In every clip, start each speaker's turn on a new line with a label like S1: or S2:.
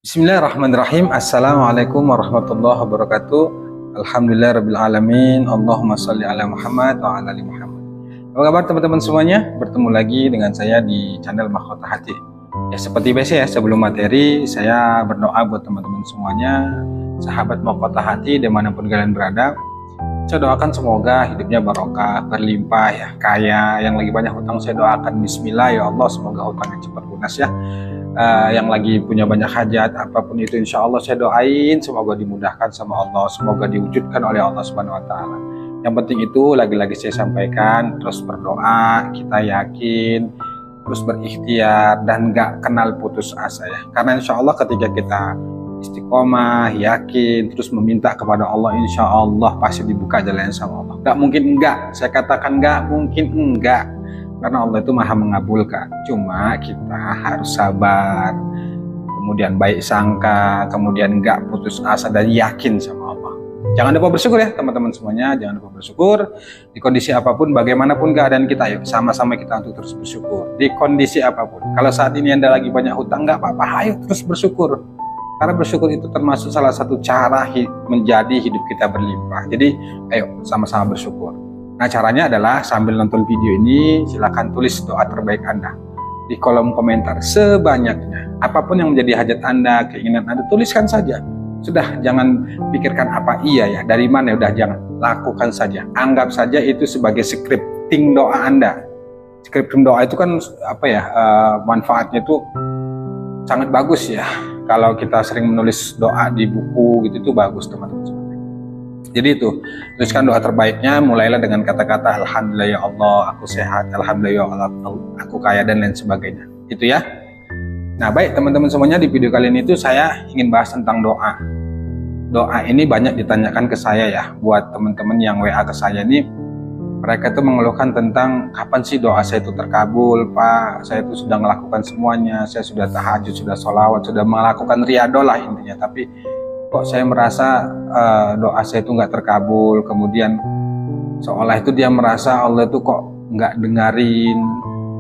S1: Bismillahirrahmanirrahim. Assalamualaikum warahmatullahi wabarakatuh. Alhamdulillahirrabbilalamin. Allahumma sholli ala Muhammad wa ala ali Muhammad. Apa kabar teman-teman semuanya? Bertemu lagi dengan saya di channel Mahkota Hati. Ya, seperti biasa ya, sebelum materi saya berdoa buat teman-teman semuanya, sahabat Mahkota Hati dimanapun kalian berada. Saya doakan semoga hidupnya barokah, berlimpah ya, kaya. Yang lagi banyak hutang saya doakan bismillah ya Allah, semoga hutangnya cepat lunas ya. Yang lagi punya banyak hajat apapun itu insya Allah saya doain semoga dimudahkan sama Allah, semoga diwujudkan oleh Allah Subhanahu Wa Taala. Yang penting itu lagi-lagi saya sampaikan, terus berdoa, kita yakin, terus berikhtiar dan gak kenal putus asa ya. Karena insya Allah ketika kita istiqomah, yakin, terus meminta kepada Allah, insya Allah pasti dibuka jalannya sama Allah. Gak mungkin enggak, saya katakan gak mungkin enggak. Karena Allah itu maha mengabulkan, cuma kita harus sabar, kemudian baik sangka, kemudian gak putus asa dan yakin sama Allah. Jangan lupa bersyukur ya teman-teman semuanya, jangan lupa bersyukur di kondisi apapun, bagaimanapun keadaan kita. Yuk sama-sama kita untuk terus bersyukur di kondisi apapun. Kalau saat ini Anda lagi banyak hutang, gak apa-apa, ayo terus bersyukur. Karena bersyukur itu termasuk salah satu cara menjadi hidup kita berlimpah. Jadi ayo sama-sama bersyukur. Nah, caranya adalah sambil nonton video ini silakan tulis doa terbaik Anda di kolom komentar sebanyaknya. Apapun yang menjadi hajat Anda, keinginan Anda, tuliskan saja. Sudah, jangan pikirkan apa iya ya, dari mana, udah jangan, lakukan saja. Anggap saja itu sebagai scripting doa Anda. Scripting doa itu kan apa ya, manfaatnya itu sangat bagus ya. Kalau kita sering menulis doa di buku gitu itu bagus teman-teman. Jadi itu, tuliskan doa terbaiknya, mulailah dengan kata-kata Alhamdulillah ya Allah, aku sehat, Alhamdulillah ya Allah, aku kaya, dan lain sebagainya. Itu ya. Nah baik teman-teman semuanya, di video kali ini itu saya ingin bahas tentang doa. Doa ini banyak ditanyakan ke saya ya, buat teman-teman yang WA ke saya ini, mereka itu mengeluhkan tentang kapan sih doa saya itu terkabul, Pak, saya itu sudah melakukan semuanya, saya sudah tahajud, sudah sholawat, sudah melakukan riyadhah lah intinya, tapi kok saya merasa doa saya itu nggak terkabul. Kemudian seolah itu dia merasa Allah itu kok nggak dengerin,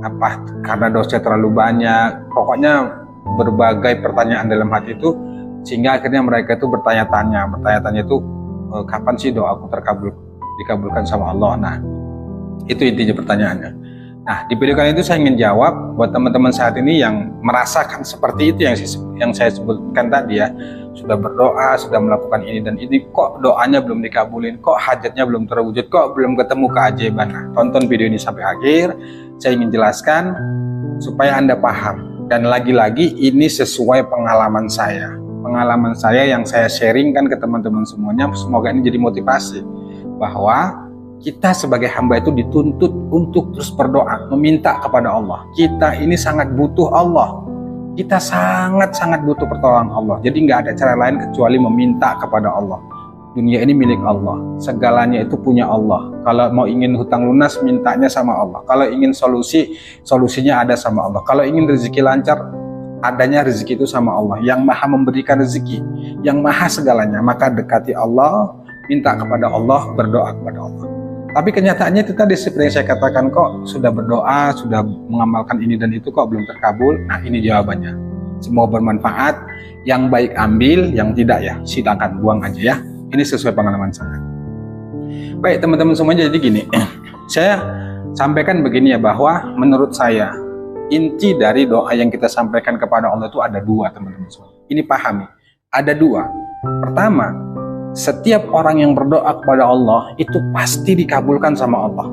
S1: apa karena dosa terlalu banyak. Pokoknya berbagai pertanyaan dalam hati itu, sehingga akhirnya mereka itu bertanya-tanya itu kapan sih doaku dikabulkan sama Allah. Nah itu intinya pertanyaannya. Nah di video kali itu saya ingin jawab buat teman-teman saat ini yang merasakan seperti itu yang saya sebutkan tadi ya, sudah berdoa, sudah melakukan ini dan ini, kok doanya belum dikabulin, kok hajatnya belum terwujud, kok belum ketemu keajaiban. Nah, tonton video ini sampai akhir, saya ingin jelaskan supaya Anda paham. Dan lagi-lagi ini sesuai pengalaman saya yang saya sharingkan ke teman-teman semuanya. Semoga ini jadi motivasi bahwa kita sebagai hamba itu dituntut untuk terus berdoa, meminta kepada Allah. Kita ini sangat butuh Allah. Kita sangat-sangat butuh pertolongan Allah. Jadi nggak ada cara lain kecuali meminta kepada Allah. Dunia ini milik Allah. Segalanya itu punya Allah. Kalau mau ingin hutang lunas, mintanya sama Allah. Kalau ingin solusinya ada sama Allah. Kalau ingin rezeki lancar, adanya rezeki itu sama Allah. Yang maha memberikan rezeki, yang maha segalanya. Maka dekati Allah, minta kepada Allah, berdoa kepada Allah. Tapi kenyataannya itu tadi seperti yang saya katakan, kok sudah berdoa, sudah mengamalkan ini dan itu kok belum terkabul. Nah ini jawabannya. Semoga bermanfaat. Yang baik ambil, yang tidak ya silakan buang aja ya. Ini sesuai pengalaman saya. Baik teman-teman semuanya, jadi gini, saya sampaikan begini ya, bahwa menurut saya inti dari doa yang kita sampaikan kepada Allah itu ada dua teman-teman semua. Ini pahami, ada dua. Pertama, setiap orang yang berdoa kepada Allah itu pasti dikabulkan sama Allah.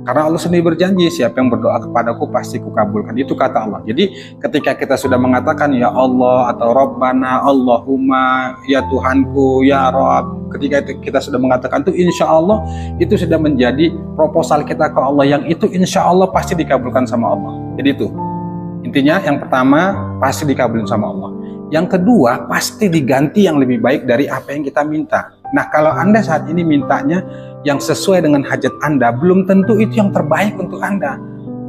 S1: Karena Allah sendiri berjanji, siapa yang berdoa kepadaku pasti kukabulkan. Itu kata Allah. Jadi ketika kita sudah mengatakan ya Allah atau Rabbana, Allahumma, ya Tuhanku, ya Rabb, ketika itu kita sudah mengatakan itu, insya Allah itu sudah menjadi proposal kita ke Allah, yang itu insya Allah pasti dikabulkan sama Allah. Jadi itu intinya, yang pertama pasti dikabulkan sama Allah. Yang kedua, pasti diganti yang lebih baik dari apa yang kita minta. Nah, kalau Anda saat ini mintanya yang sesuai dengan hajat Anda, belum tentu itu yang terbaik untuk Anda.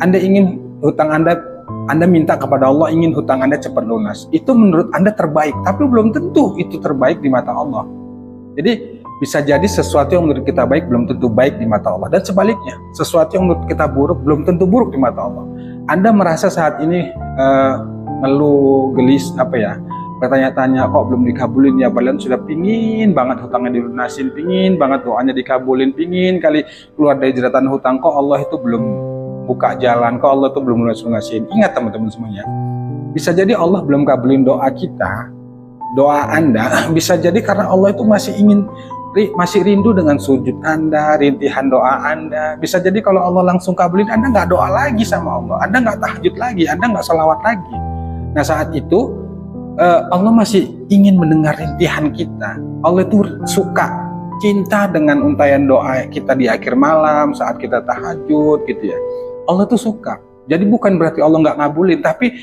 S1: Anda ingin hutang Anda minta kepada Allah, ingin hutang Anda cepat lunas. Itu menurut Anda terbaik, tapi belum tentu itu terbaik di mata Allah. Jadi, bisa jadi sesuatu yang menurut kita baik belum tentu baik di mata Allah. Dan sebaliknya, sesuatu yang menurut kita buruk belum tentu buruk di mata Allah. Anda merasa saat ini ngeluh, gelis, bertanya-tanya kok belum dikabulin ya, padahal sudah pingin banget hutangnya dilunasin, pingin banget doanya dikabulin, pingin kali keluar dari jeratan hutang, kok Allah itu belum buka jalan, kok Allah itu belum lunasin. Ingat teman-teman semuanya, bisa jadi Allah belum kabulin doa kita, doa Anda, bisa jadi karena Allah itu masih rindu dengan sujud Anda, rintihan doa Anda. Bisa jadi kalau Allah langsung kabulin, Anda nggak doa lagi sama Allah, Anda nggak tahajud lagi, Anda nggak sholawat lagi. Nah saat itu Allah masih ingin mendengar rintihan kita. Allah itu suka, cinta dengan untayan doa kita di akhir malam saat kita tahajud gitu ya. Allah itu suka. Jadi bukan berarti Allah nggak ngabulin, tapi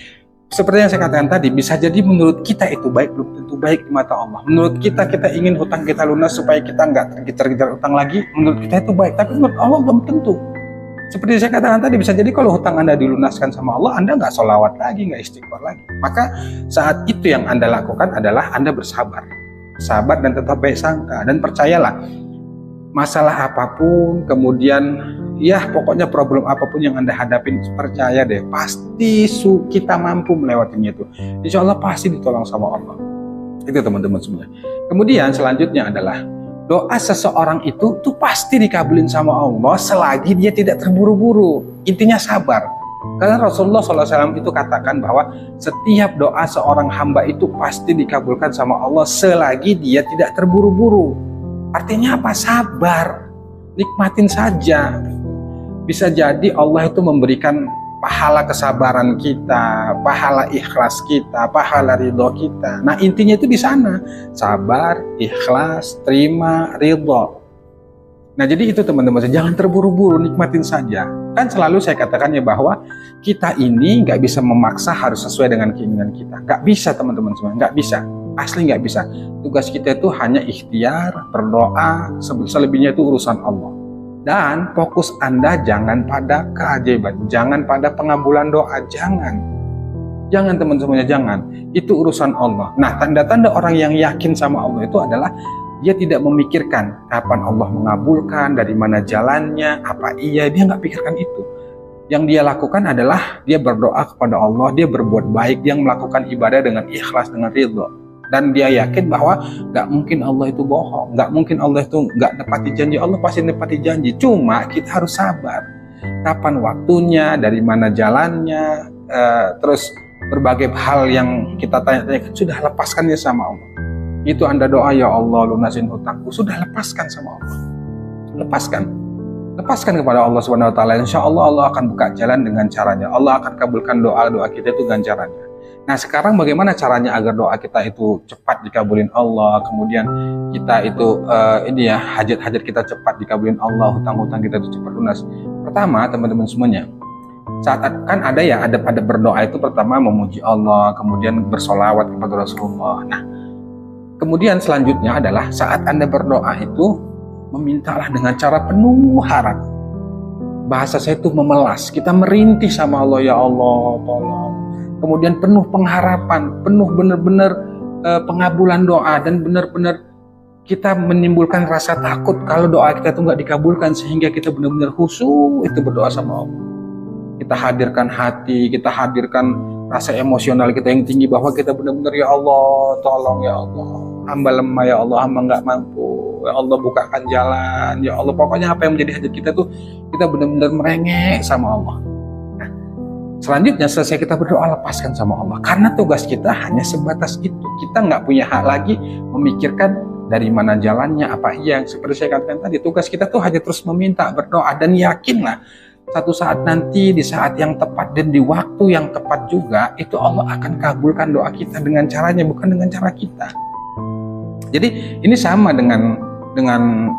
S1: seperti yang saya katakan tadi, bisa jadi menurut kita itu baik, belum tentu baik di mata Allah. Menurut kita ingin hutang kita lunas supaya kita nggak terkejar-kejar hutang lagi, menurut kita itu baik, tapi menurut Allah belum tentu. Seperti saya katakan tadi, bisa jadi kalau hutang Anda dilunaskan sama Allah, Anda nggak sholawat lagi, nggak istighfar lagi. Maka saat itu yang Anda lakukan adalah Anda bersabar. Sabar dan tetap baik sangka. Dan percayalah, masalah apapun, kemudian ya pokoknya problem apapun yang Anda hadapin, percaya deh, pasti kita mampu melewatinya itu. Insya Allah pasti ditolong sama Allah. Itu teman-teman semua. Kemudian selanjutnya adalah doa seseorang itu tuh pasti dikabulin sama Allah selagi dia tidak terburu-buru. Intinya sabar. Karena Rasulullah SAW itu katakan bahwa setiap doa seorang hamba itu pasti dikabulkan sama Allah selagi dia tidak terburu-buru. Artinya apa? Sabar. Nikmatin saja. Bisa jadi Allah itu memberikan pahala kesabaran kita, pahala ikhlas kita, pahala ridho kita. Nah intinya itu di sana, sabar, ikhlas, terima, ridho. Nah jadi itu teman-teman, jangan terburu-buru, nikmatin saja. Kan selalu saya katakan ya bahwa kita ini nggak bisa memaksa harus sesuai dengan keinginan kita. Nggak bisa teman-teman semua, nggak bisa. Asli nggak bisa. Tugas kita itu hanya ikhtiar, berdoa, selebihnya itu urusan Allah. Dan fokus Anda jangan pada keajaiban, jangan pada pengabulan doa, jangan teman-temannya, jangan. Itu urusan Allah. Nah, tanda-tanda orang yang yakin sama Allah itu adalah dia tidak memikirkan kapan Allah mengabulkan, dari mana jalannya, apa iya, dia nggak pikirkan itu. Yang dia lakukan adalah dia berdoa kepada Allah, dia berbuat baik, dia melakukan ibadah dengan ikhlas, dengan ridho. Dan dia yakin bahwa nggak mungkin Allah itu bohong, nggak mungkin Allah itu nggak nepati janji. Allah pasti nepati janji, cuma kita harus sabar. Kapan waktunya, dari mana jalannya, terus berbagai hal yang kita tanya-tanya, sudah lepaskannya sama Allah. Itu Anda doa, ya Allah lunasin hutangku, sudah lepaskan sama Allah. Lepaskan kepada Allah Subhanahu Wa Taala. Insya Allah Allah akan buka jalan dengan caranya. Allah akan kabulkan doa kita itu dengan caranya. Nah sekarang bagaimana caranya agar doa kita itu cepat dikabulin Allah, kemudian kita itu hajat-hajat kita cepat dikabulin Allah, hutang-hutang kita itu cepat lunas. Pertama teman-teman semuanya, saat kan ada pada berdoa itu pertama memuji Allah, kemudian bersolawat kepada Rasulullah. Nah kemudian selanjutnya adalah saat Anda berdoa itu memintalah dengan cara penuh harap. Bahasa saya itu memelas, kita merintih sama Allah, ya Allah tolong. Kemudian penuh pengharapan, penuh benar-benar pengabulan doa, dan benar-benar kita menimbulkan rasa takut kalau doa kita itu nggak dikabulkan, sehingga kita benar-benar khusyuk itu berdoa sama Allah. Kita hadirkan hati, kita hadirkan rasa emosional kita yang tinggi, bahwa kita benar-benar, ya Allah tolong, ya Allah hamba lemah, ya Allah hamba nggak mampu, ya Allah bukakan jalan, ya Allah. Pokoknya apa yang menjadi hajat kita tuh kita benar-benar merengek sama Allah. Selanjutnya selesai kita berdoa, lepaskan sama Allah. Karena tugas kita hanya sebatas itu. Kita nggak punya hak lagi memikirkan dari mana jalannya, apa iya. Seperti saya katakan tadi, tugas kita tuh hanya terus meminta, berdoa, dan yakinlah satu saat nanti, di saat yang tepat dan di waktu yang tepat juga, itu Allah akan kabulkan doa kita dengan caranya, bukan dengan cara kita. Jadi ini sama dengan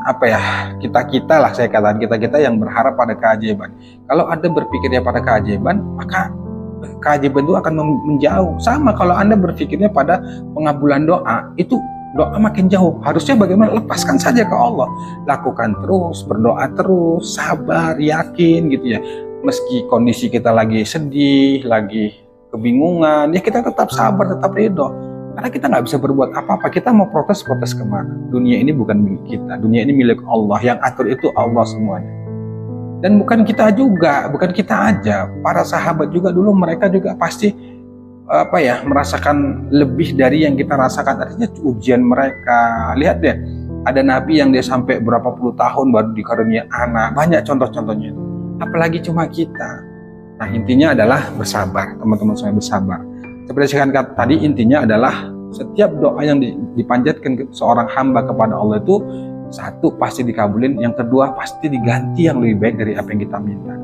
S1: apa ya, kita lah, saya katakan kita yang berharap pada keajaiban. Kalau Anda berpikirnya pada keajaiban, maka keajaiban itu akan menjauh. Sama kalau Anda berpikirnya pada pengabulan doa, itu doa makin jauh. Harusnya bagaimana? Lepaskan saja ke Allah, lakukan terus, berdoa terus, sabar, yakin gitu ya. Meski kondisi kita lagi sedih, lagi kebingungan, ya kita tetap sabar, tetap ridho. Karena kita nggak bisa berbuat apa-apa. Kita mau protes kemana? Dunia ini bukan milik kita. Dunia ini milik Allah. Yang atur itu Allah semuanya. Dan bukan kita juga, bukan kita aja. Para sahabat juga dulu, mereka juga pasti merasakan lebih dari yang kita rasakan. Artinya ujian mereka. Lihat deh, ada nabi yang dia sampai berapa puluh tahun baru dikarunia anak. Banyak contoh-contohnya itu. Apalagi cuma kita. Nah, intinya adalah bersabar, teman-teman saya, bersabar. Seperti saya katakan tadi, intinya adalah setiap doa yang dipanjatkan seorang hamba kepada Allah itu, satu pasti dikabulin, yang kedua pasti diganti yang lebih baik dari apa yang kita minta.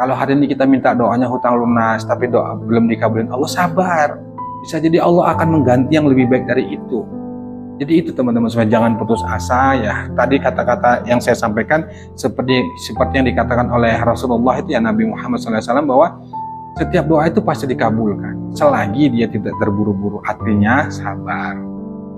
S1: Kalau hari ini kita minta doanya hutang lunas, tapi doa belum dikabulin, Allah sabar. Bisa jadi Allah akan mengganti yang lebih baik dari itu. Jadi itu teman-teman semua, jangan putus asa ya. Tadi kata-kata yang saya sampaikan seperti yang dikatakan oleh Rasulullah itu ya, Nabi Muhammad SAW, bahwa setiap doa itu pasti dikabulkan selagi dia tidak terburu-buru. Artinya sabar,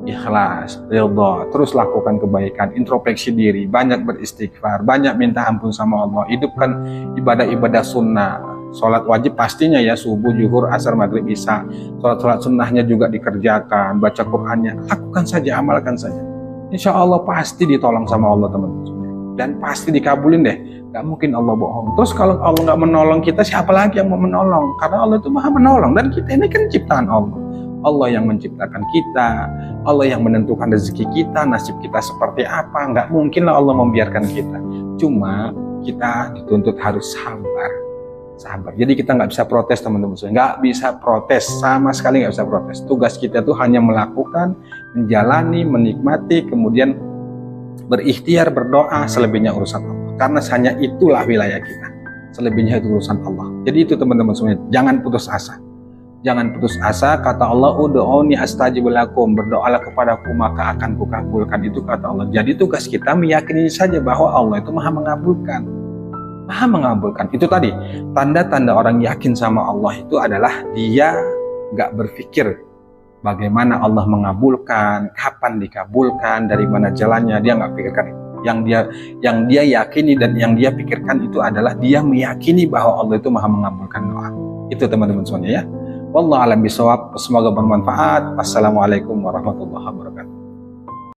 S1: ikhlas, ridha, terus lakukan kebaikan, introspeksi diri, banyak beristighfar, banyak minta ampun sama Allah, hidupkan ibadah-ibadah sunnah, sholat wajib pastinya ya, subuh, zuhur, asar, maghrib, isya, sholat sunnahnya juga dikerjakan, baca Qur'annya, lakukan saja, amalkan saja. Insya Allah pasti ditolong sama Allah teman-teman, dan pasti dikabulin deh. Gak mungkin Allah bohong. Terus kalau Allah nggak menolong kita, siapa lagi yang mau menolong? Karena Allah itu maha menolong, dan kita ini kan ciptaan Allah. Allah yang menciptakan kita, Allah yang menentukan rezeki kita, nasib kita seperti apa. Nggak mungkin lah Allah membiarkan kita. Cuma kita dituntut harus sabar. Jadi kita nggak bisa protes teman-teman, nggak bisa protes, sama sekali nggak bisa protes. Tugas kita tuh hanya melakukan, menjalani, menikmati, kemudian berikhtiar, berdoa, selebihnya urusan Allah. Karena hanya itulah wilayah kita, selebihnya itu urusan Allah. Jadi itu teman-teman semuanya, jangan putus asa. Jangan putus asa, kata Allah, ud'uni astajib lakum, berdoalah kepadaku maka akan kukabulkan, itu kata Allah. Jadi tugas kita meyakini saja bahwa Allah itu maha mengabulkan. Maha mengabulkan. Itu tadi, tanda-tanda orang yakin sama Allah itu adalah dia gak berpikir bagaimana Allah mengabulkan, kapan dikabulkan, dari mana jalannya, dia gak pikirkan itu. Yang dia yakini dan yang dia pikirkan itu adalah dia meyakini bahwa Allah itu maha mengabulkan doa. Itu teman-teman semuanya ya. Wallahu a'lam bishawab. Semoga bermanfaat. Assalamualaikum warahmatullahi wabarakatuh.